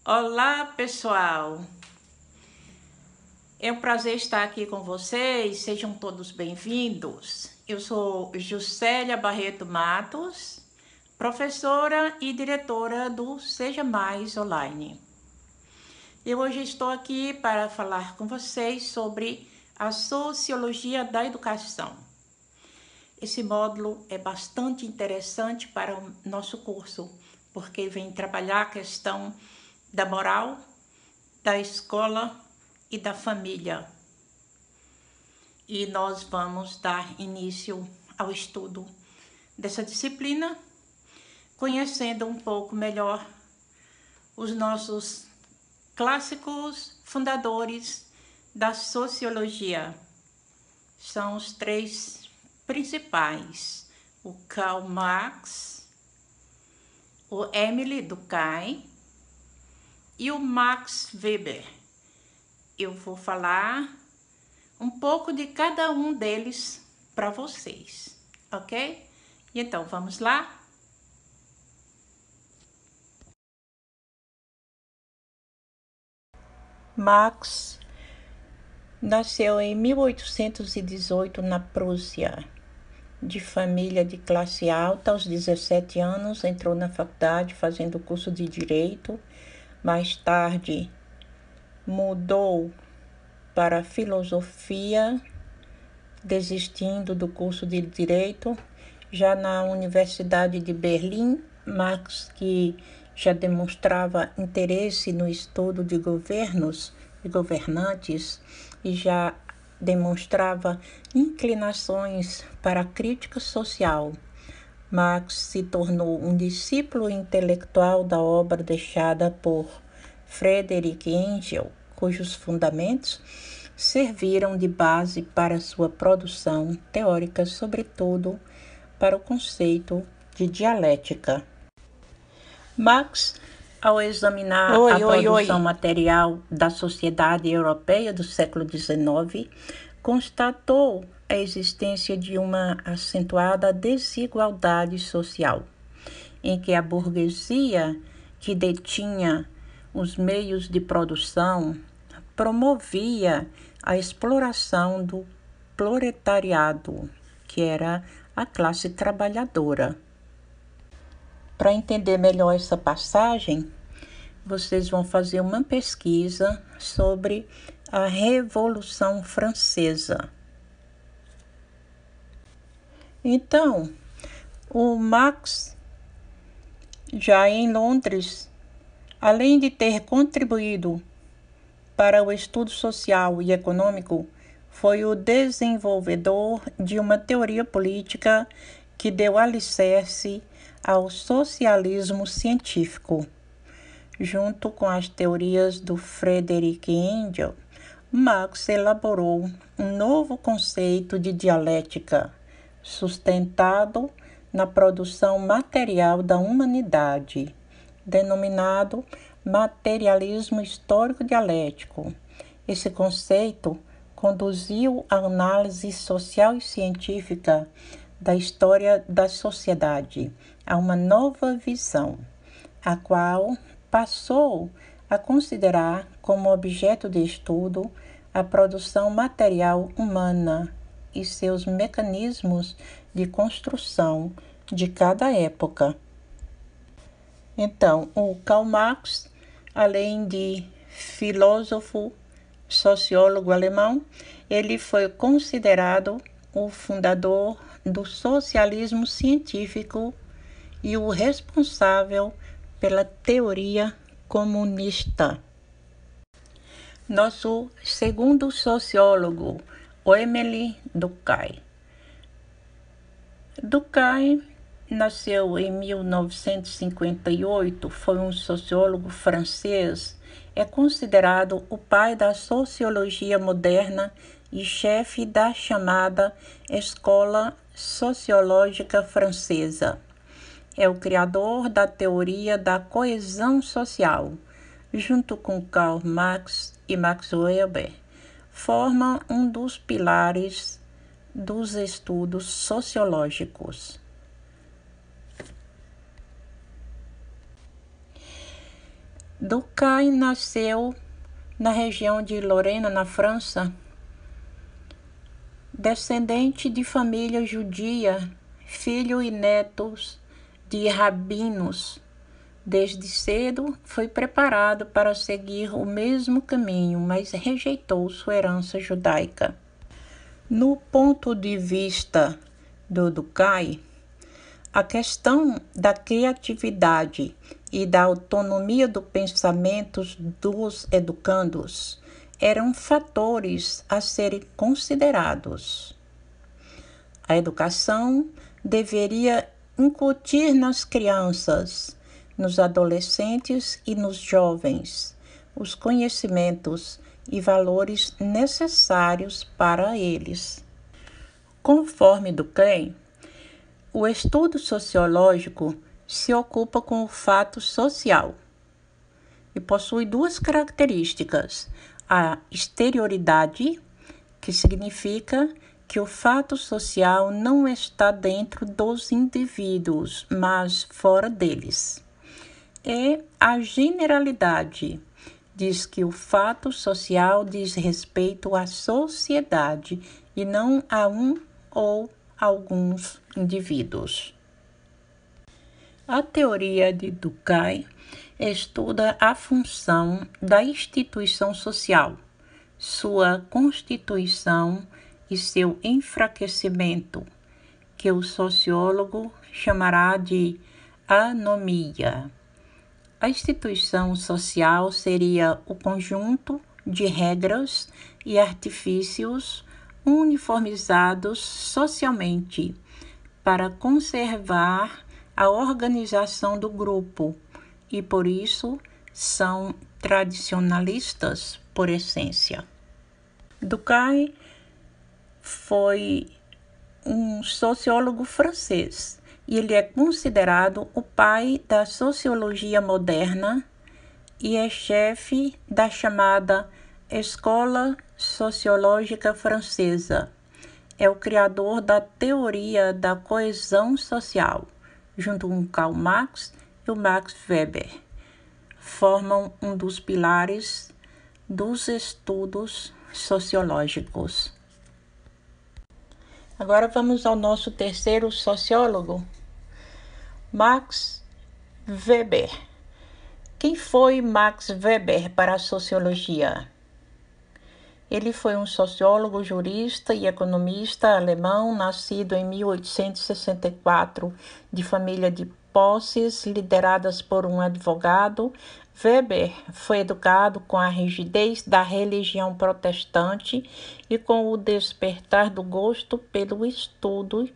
Olá, pessoal! É um prazer estar aqui com vocês, sejam todos bem-vindos. Eu sou Juscelia Barreto Matos, professora e diretora do Seja Mais Online. Eu hoje estou aqui para falar com vocês sobre a Sociologia da Educação. Esse módulo é bastante interessante para o nosso curso, porque vem trabalhar a questão da moral, da escola e da família. E nós vamos dar início ao estudo dessa disciplina, conhecendo um pouco melhor os nossos clássicos fundadores da sociologia. São os três principais: o Karl Marx, o Émile Durkheim e o Max Weber. Eu vou falar um pouco de cada um deles para vocês, ok? Então, vamos lá? Marx nasceu em 1818 na Prússia. De família de classe alta, aos 17 anos entrou na faculdade fazendo curso de Direito. Mais tarde mudou para Filosofia, desistindo do curso de Direito. Já na Universidade de Berlim, Marx, que já demonstrava interesse no estudo de governos e governantes e já demonstrava inclinações para a crítica social, Marx se tornou um discípulo intelectual da obra deixada por Friedrich Engels, cujos fundamentos serviram de base para sua produção teórica, sobretudo para o conceito de dialética. Marx, ao examinar a produção material da sociedade europeia do século XIX, constatou a existência de uma acentuada desigualdade social, em que a burguesia, que detinha os meios de produção, promovia a exploração do proletariado, que era a classe trabalhadora. Para entender melhor essa passagem, vocês vão fazer uma pesquisa sobre a Revolução Francesa. Então, o Marx, já em Londres, além de ter contribuído para o estudo social e econômico, foi o desenvolvedor de uma teoria política que deu alicerce ao socialismo científico. Junto com as teorias do Friedrich Engels, Marx elaborou um novo conceito de dialética, sustentado na produção material da humanidade, denominado materialismo histórico dialético. Esse conceito conduziu à análise social e científica da história da sociedade a uma nova visão, a qual passou a considerar como objeto de estudo a produção material humana e seus mecanismos de construção de cada época. Então, o Karl Marx, além de filósofo, sociólogo alemão, ele foi considerado o fundador do socialismo científico e o responsável pela teoria comunista. Nosso segundo sociólogo, Émile Durkheim. Durkheim nasceu em 1958, foi um sociólogo francês, é considerado o pai da sociologia moderna e chefe da chamada Escola Sociológica Francesa. É o criador da teoria da coesão social, junto com Karl Marx e Max Weber, forma um dos pilares dos estudos sociológicos. Durkheim nasceu na região de Lorena, na França, descendente de família judia, filho e netos de rabinos. Desde cedo foi preparado para seguir o mesmo caminho, mas rejeitou sua herança judaica. No ponto de vista do Durkheim, a questão da criatividade e da autonomia do pensamento dos educandos eram fatores a serem considerados. A educação deveria incutir nas crianças, nos adolescentes e nos jovens os conhecimentos e valores necessários para eles. Conforme Durkheim, o estudo sociológico se ocupa com o fato social e possui duas características: a exterioridade, que significa que o fato social não está dentro dos indivíduos, mas fora deles. E a generalidade, diz que o fato social diz respeito à sociedade e não a um ou alguns indivíduos. A teoria de Durkheim estuda a função da instituição social, sua constituição e seu enfraquecimento, que o sociólogo chamará de anomia. A instituição social seria o conjunto de regras e artifícios uniformizados socialmente para conservar a organização do grupo e, por isso, são tradicionalistas por essência. Durkheim foi um sociólogo francês e ele é considerado o pai da sociologia moderna e é chefe da chamada Escola Sociológica Francesa. É o criador da teoria da coesão social, junto com Karl Marx e o Max Weber. Formam um dos pilares dos estudos sociológicos. Agora vamos ao nosso terceiro sociólogo, Max Weber. Quem foi Max Weber para a sociologia? Ele foi um sociólogo, jurista e economista alemão, nascido em 1864, de família de posses lideradas por um advogado. Weber foi educado com a rigidez da religião protestante e com o despertar do gosto pelo estudo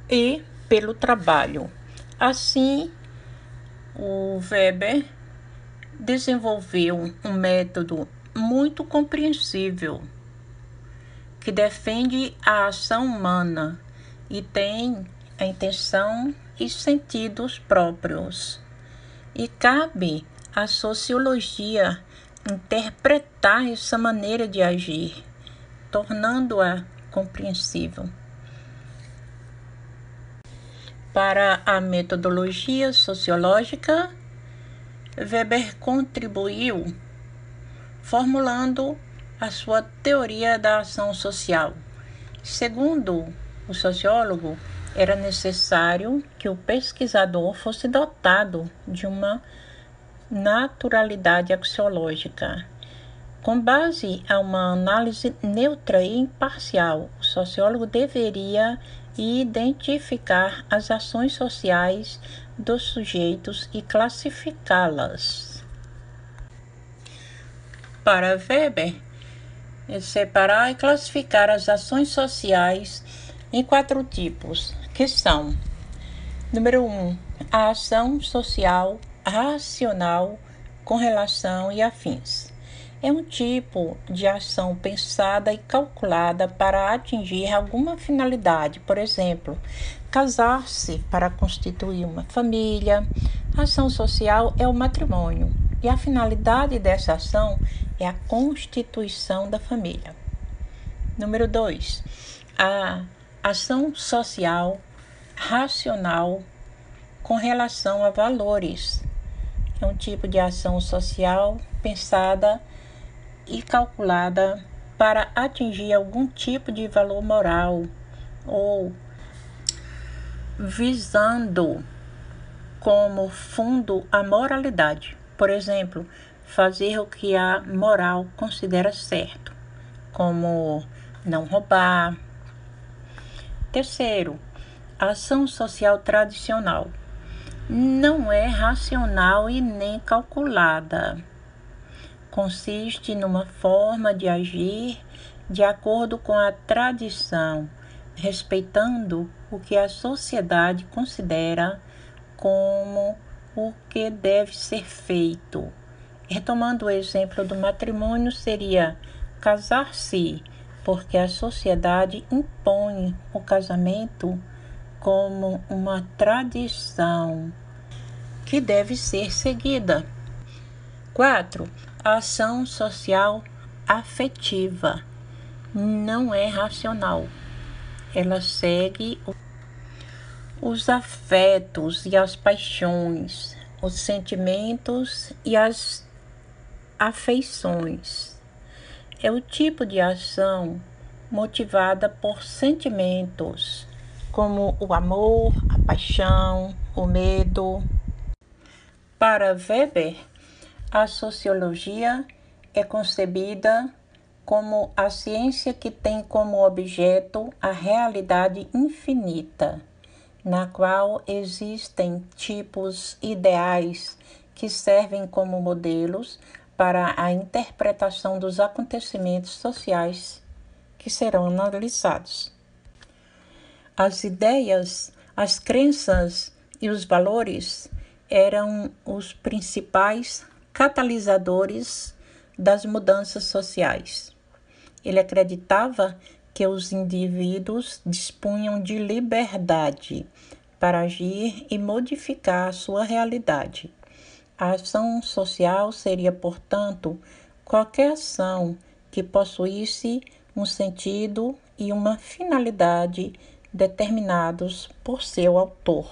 e pelo trabalho. Assim, o Weber desenvolveu um método muito compreensível que defende a ação humana e tem a intenção e sentidos próprios. E cabe à sociologia interpretar essa maneira de agir, tornando-a compreensível. Para a metodologia sociológica, Weber contribuiu formulando a sua teoria da ação social. Segundo o sociólogo, era necessário que o pesquisador fosse dotado de uma naturalidade axiológica. Com base a uma análise neutra e imparcial, o sociólogo deveria identificar as ações sociais dos sujeitos e classificá-las. Para Weber, separar e classificar as ações sociais em 4 tipos, que são: número 1, a ação social racional com relação e afins. É um tipo de ação pensada e calculada para atingir alguma finalidade, por exemplo, casar-se para constituir uma família. A ação social é o matrimônio e a finalidade dessa ação é a constituição da família. Número 2, a ação social racional com relação a valores. é um tipo de ação social pensada e calculada para atingir algum tipo de valor moral ou visando como fundo a moralidade. Por exemplo, fazer o que a moral considera certo, como não roubar. Terceiro, a ação social tradicional não é racional e nem calculada. Consiste numa forma de agir de acordo com a tradição, respeitando o que a sociedade considera como o que deve ser feito. Retomando o exemplo do matrimônio, seria casar-se, porque a sociedade impõe o casamento como uma tradição que deve ser seguida. 4. A ação social afetiva não é racional. Ela segue os afetos e as paixões, os sentimentos e as afeições. É o tipo de ação motivada por sentimentos, como o amor, a paixão, o medo. Para Weber, a sociologia é concebida como a ciência que tem como objeto a realidade infinita, na qual existem tipos ideais que servem como modelos para a interpretação dos acontecimentos sociais que serão analisados. As ideias, as crenças e os valores eram os principais catalisadores das mudanças sociais. Ele acreditava que os indivíduos dispunham de liberdade para agir e modificar a sua realidade. A ação social seria, portanto, qualquer ação que possuísse um sentido e uma finalidade determinados por seu autor.